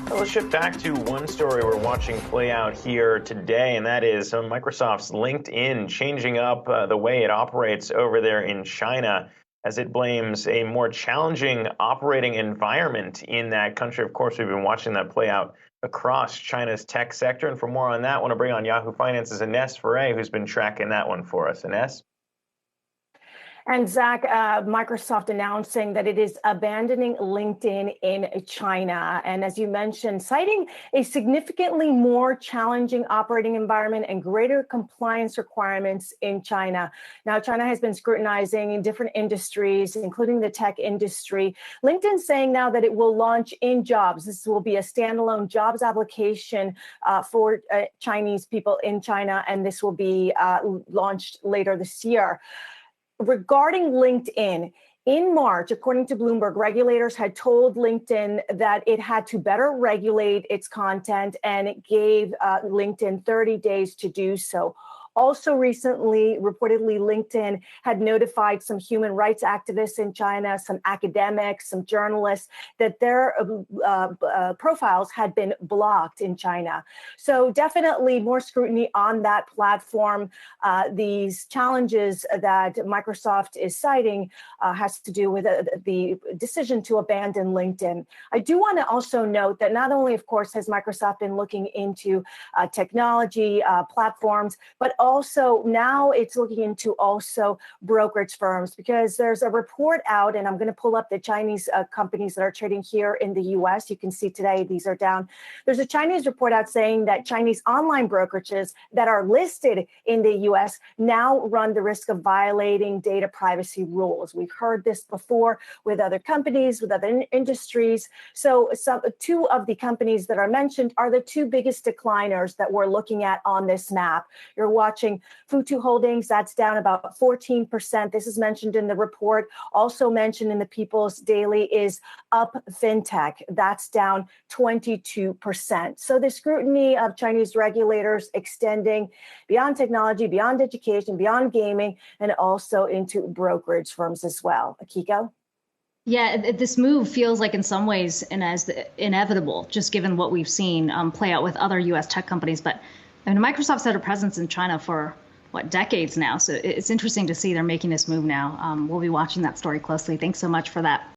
Well, let's shift back to one story we're watching play out here today, and that is Microsoft's LinkedIn changing up the way it operates over there in China as it blames a more challenging operating environment in that country. Of course, we've been watching that play out across China's tech sector. And for more on that, I want to bring on Yahoo Finance's Ines Ferre, who's been tracking that one for us. Ines? And Zach, Microsoft announcing that it is abandoning LinkedIn in China. And as you mentioned, citing a significantly more challenging operating environment and greater compliance requirements in China. Now, China has been scrutinizing different industries, including the tech industry. LinkedIn saying now that it will launch in jobs. This will be a standalone jobs application for Chinese people in China, and this will be launched later this year. Regarding LinkedIn, in March, according to Bloomberg, regulators had told LinkedIn that it had to better regulate its content, and it gave LinkedIn 30 days to do so. Also recently, reportedly, LinkedIn had notified some human rights activists in China, some academics, some journalists, that their profiles had been blocked in China. So definitely more scrutiny on that platform. These challenges that Microsoft is citing has to do with the decision to abandon LinkedIn. I do want to also note that not only, of course, has Microsoft been looking into technology platforms, but also now it's looking into also brokerage firms, because there's a report out, and I'm going to pull up the Chinese companies that are trading here in the U.S. You can see today these are down. There's a Chinese report out saying that Chinese online brokerages that are listed in the U.S. now run the risk of violating data privacy rules. We've heard this before with other companies, with other industries. So two of the companies that are mentioned are the two biggest decliners that we're looking at on this map. You're watching Futu Holdings, that's down about 14%. This is mentioned in the report. Also mentioned in the People's Daily is Up Fintech. That's down 22%. So the scrutiny of Chinese regulators extending beyond technology, beyond education, beyond gaming, and also into brokerage firms as well. Akiko? Yeah, this move feels like in some ways inevitable, just given what we've seen play out with other U.S. tech companies. But I mean, Microsoft's had a presence in China for, decades now. So it's interesting to see they're making this move now. We'll be watching that story closely. Thanks so much for that.